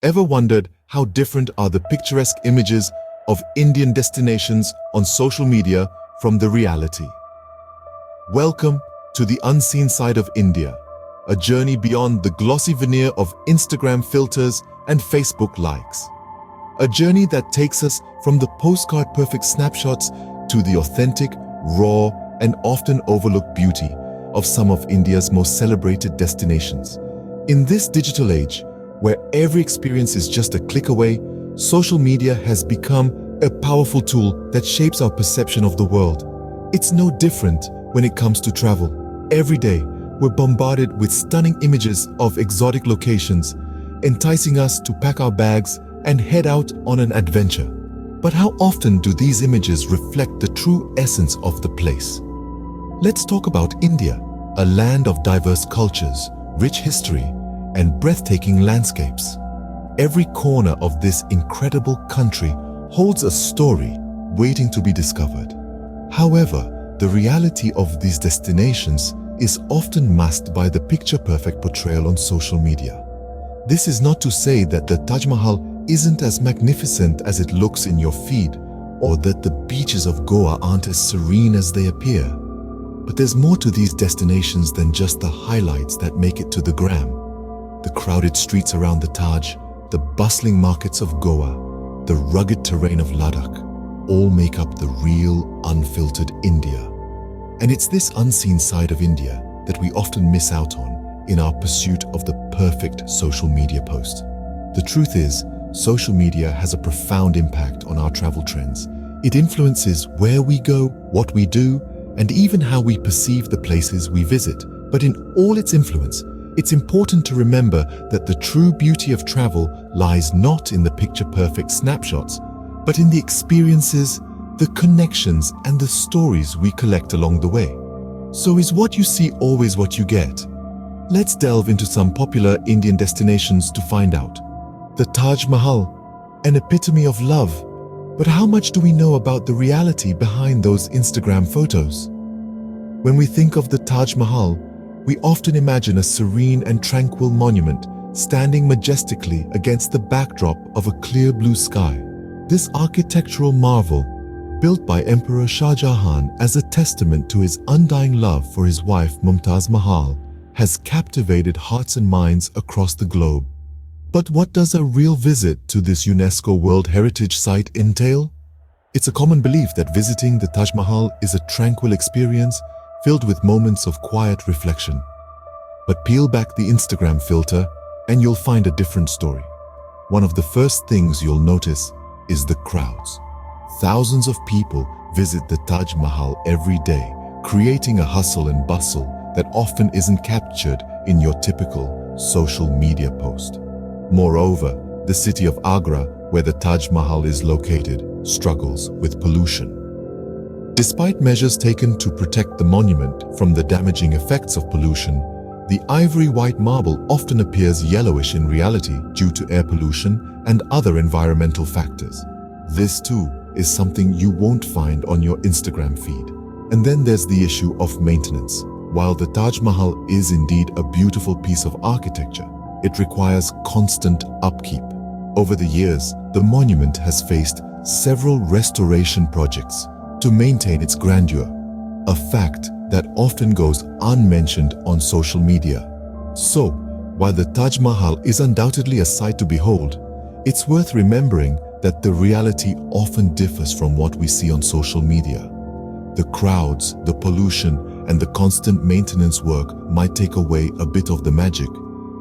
Ever wondered how different are the picturesque images of Indian destinations on social media from the reality? Welcome to the unseen side of India, a journey beyond the glossy veneer of Instagram filters and Facebook likes. A journey that takes us from the postcard-perfect snapshots to the authentic, raw, and often overlooked beauty of some of India's most celebrated destinations. In this digital age, where every experience is just a click away, social media has become a powerful tool that shapes our perception of the world. It's no different when it comes to travel. Every day, we're bombarded with stunning images of exotic locations, enticing us to pack our bags and head out on an adventure. But how often do these images reflect the true essence of the place? Let's talk about India, a land of diverse cultures, rich history, and breathtaking landscapes. Every corner of this incredible country holds a story waiting to be discovered. However, the reality of these destinations is often masked by the picture-perfect portrayal on social media. This is not to say that the Taj Mahal isn't as magnificent as it looks in your feed, or that the beaches of Goa aren't as serene as they appear. But there's more to these destinations than just the highlights that make it to the gram. The crowded streets around the Taj, the bustling markets of Goa, the rugged terrain of Ladakh, all make up the real, unfiltered India. And it's this unseen side of India that we often miss out on in our pursuit of the perfect social media post. The truth is, social media has a profound impact on our travel trends. It influences where we go, what we do, and even how we perceive the places we visit. But in all its influence, it's important to remember that the true beauty of travel lies not in the picture-perfect snapshots, but in the experiences, the connections, and the stories we collect along the way. So is what you see always what you get? Let's delve into some popular Indian destinations to find out. The Taj Mahal, an epitome of love. But how much do we know about the reality behind those Instagram photos? When we think of the Taj Mahal, we often imagine a serene and tranquil monument standing majestically against the backdrop of a clear blue sky. This architectural marvel, built by Emperor Shah Jahan as a testament to his undying love for his wife Mumtaz Mahal, has captivated hearts and minds across the globe. But what does a real visit to this UNESCO World Heritage Site entail? It's a common belief that visiting the Taj Mahal is a tranquil experience filled with moments of quiet reflection. But peel back the Instagram filter and you'll find a different story. One of the first things you'll notice is the crowds. Thousands of people visit the Taj Mahal every day, creating a hustle and bustle that often isn't captured in your typical social media post. Moreover, the city of Agra, where the Taj Mahal is located, struggles with pollution. Despite measures taken to protect the monument from the damaging effects of pollution, the ivory white marble often appears yellowish in reality due to air pollution and other environmental factors. This too is something you won't find on your Instagram feed. And then there's the issue of maintenance. While the Taj Mahal is indeed a beautiful piece of architecture, it requires constant upkeep. Over the years, the monument has faced several restoration projects to maintain its grandeur, a fact that often goes unmentioned on social media. So, while the Taj Mahal is undoubtedly a sight to behold, it's worth remembering that the reality often differs from what we see on social media. The crowds, the pollution, and the constant maintenance work might take away a bit of the magic,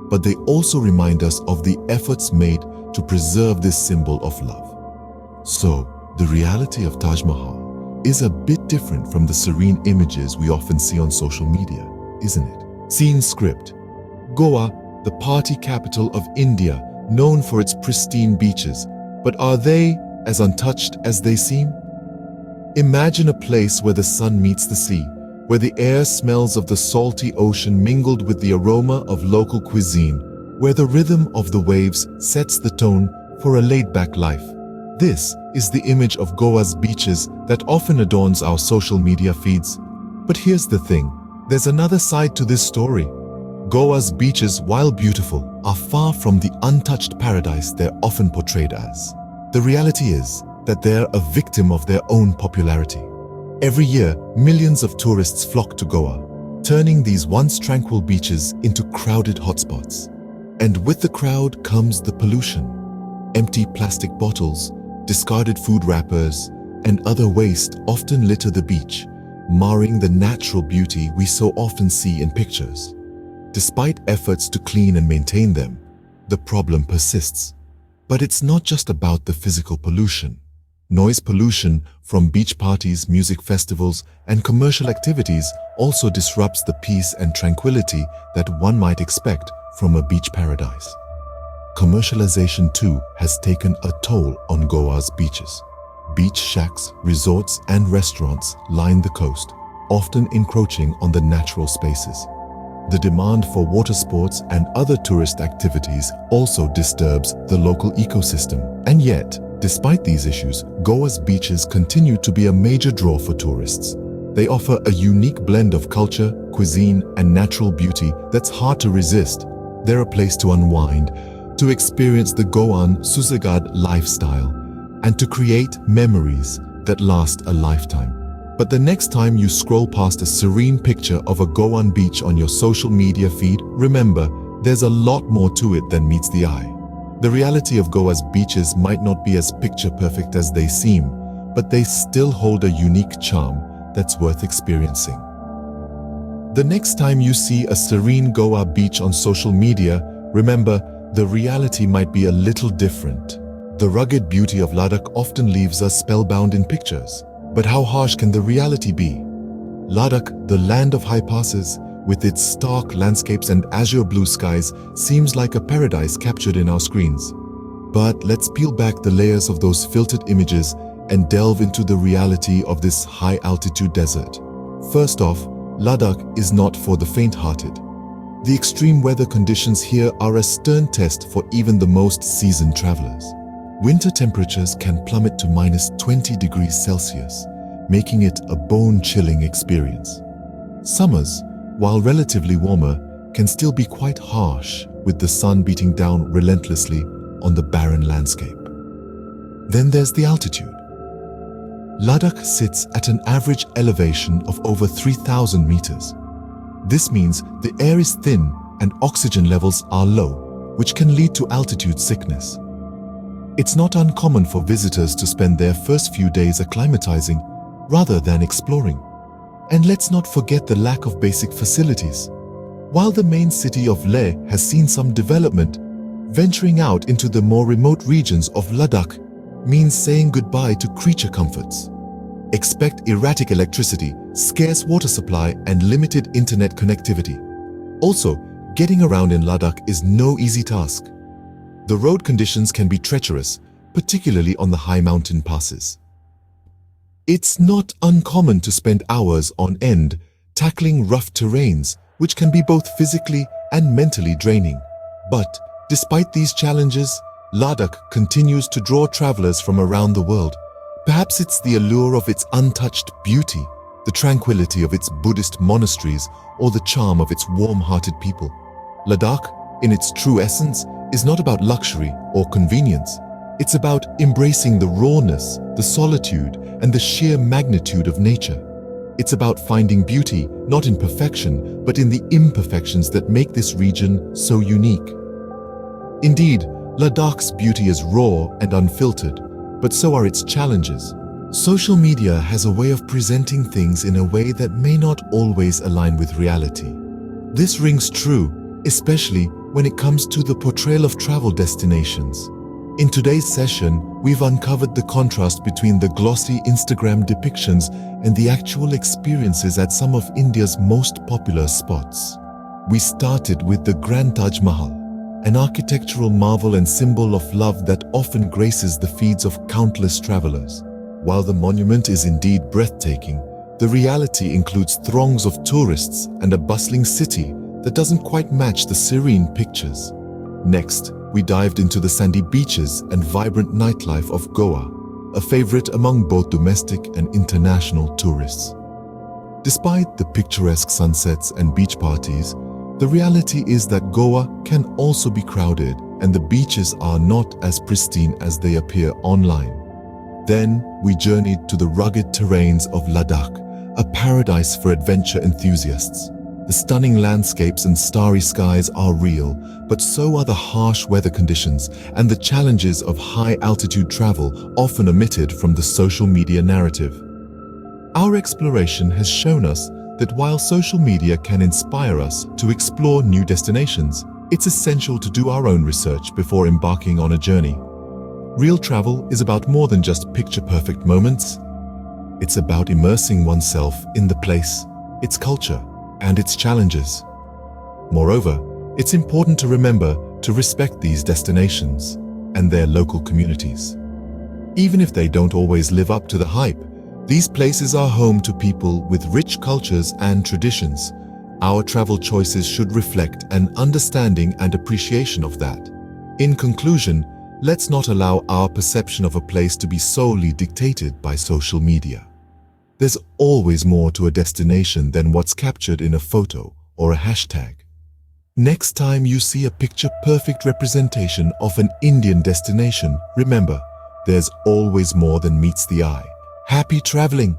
but they also remind us of the efforts made to preserve this symbol of love. So, the reality of Taj Mahal is a bit different from the serene images we often see on social media, isn't it? Scene script. Goa, the party capital of India, known for its pristine beaches, but are they as untouched as they seem? Imagine a place where the sun meets the sea, where the air smells of the salty ocean mingled with the aroma of local cuisine, where the rhythm of the waves sets the tone for a laid-back life. This is the image of Goa's beaches that often adorns our social media feeds. But here's the thing, there's another side to this story. Goa's beaches, while beautiful, are far from the untouched paradise they're often portrayed as. The reality is that they're a victim of their own popularity. Every year, millions of tourists flock to Goa, turning these once tranquil beaches into crowded hotspots. And with the crowd comes the pollution. Empty plastic bottles, discarded food wrappers, and other waste often litter the beach, marring the natural beauty we so often see in pictures. Despite efforts to clean and maintain them, the problem persists. But it's not just about the physical pollution. Noise pollution from beach parties, music festivals, and commercial activities also disrupts the peace and tranquility that one might expect from a beach paradise. Commercialization too has taken a toll on Goa's beaches. Beach shacks, resorts, and restaurants line the coast, often encroaching on the natural spaces. The demand for water sports and other tourist activities also disturbs the local ecosystem. And yet, despite these issues, Goa's beaches continue to be a major draw for tourists. They offer a unique blend of culture, cuisine, and natural beauty that's hard to resist. They're a place to unwind, to experience the Goan Susagad lifestyle, and to create memories that last a lifetime. But the next time you scroll past a serene picture of a Goan beach on your social media feed, remember, there's a lot more to it than meets the eye. The reality of Goa's beaches might not be as picture-perfect as they seem, but they still hold a unique charm that's worth experiencing. The next time you see a serene Goa beach on social media, remember, the reality might be a little different. The rugged beauty of Ladakh often leaves us spellbound in pictures. But how harsh can the reality be? Ladakh, the land of high passes, with its stark landscapes and azure blue skies, seems like a paradise captured in our screens. But let's peel back the layers of those filtered images and delve into the reality of this high-altitude desert. First off, Ladakh is not for the faint-hearted. The extreme weather conditions here are a stern test for even the most seasoned travelers. Winter temperatures can plummet to -20 degrees Celsius, making it a bone-chilling experience. Summers, while relatively warmer, can still be quite harsh, with the sun beating down relentlessly on the barren landscape. Then there's the altitude. Ladakh sits at an average elevation of over 3,000 meters. This means the air is thin and oxygen levels are low, which can lead to altitude sickness. It's not uncommon for visitors to spend their first few days acclimatizing rather than exploring. And let's not forget the lack of basic facilities. While the main city of Leh has seen some development, venturing out into the more remote regions of Ladakh means saying goodbye to creature comforts. Expect erratic electricity, scarce water supply, and limited internet connectivity. Also, getting around in Ladakh is no easy task. The road conditions can be treacherous, particularly on the high mountain passes. It's not uncommon to spend hours on end tackling rough terrains, which can be both physically and mentally draining. But despite these challenges, Ladakh continues to draw travelers from around the world. Perhaps it's the allure of its untouched beauty, the tranquility of its Buddhist monasteries, or the charm of its warm-hearted people. Ladakh, in its true essence, is not about luxury or convenience. It's about embracing the rawness, the solitude, and the sheer magnitude of nature. It's about finding beauty, not in perfection, but in the imperfections that make this region so unique. Indeed, Ladakh's beauty is raw and unfiltered, but so are its challenges. Social media has a way of presenting things in a way that may not always align with reality. This rings true, especially when it comes to the portrayal of travel destinations. In today's session, we've uncovered the contrast between the glossy Instagram depictions and the actual experiences at some of India's most popular spots. We started with the Grand Taj Mahal, an architectural marvel and symbol of love that often graces the feeds of countless travelers. While the monument is indeed breathtaking, the reality includes throngs of tourists and a bustling city that doesn't quite match the serene pictures. Next, we dived into the sandy beaches and vibrant nightlife of Goa, a favorite among both domestic and international tourists. Despite the picturesque sunsets and beach parties, The reality is that Goa can also be crowded and the beaches are not as pristine as they appear online. Then we journeyed to the rugged terrains of Ladakh, a paradise for adventure enthusiasts. The stunning landscapes and starry skies are real, but so are the harsh weather conditions and the challenges of high-altitude travel, often omitted from the social media narrative. Our exploration has shown us that while social media can inspire us to explore new destinations, it's essential to do our own research before embarking on a journey. Real travel is about more than just picture-perfect moments. It's about immersing oneself in the place, its culture, and its challenges. Moreover, it's important to remember to respect these destinations and their local communities. Even if they don't always live up to the hype, these places are home to people with rich cultures and traditions. Our travel choices should reflect an understanding and appreciation of that. In conclusion, let's not allow our perception of a place to be solely dictated by social media. There's always more to a destination than what's captured in a photo or a hashtag. Next time you see a picture-perfect representation of an Indian destination, remember, there's always more than meets the eye. Happy traveling!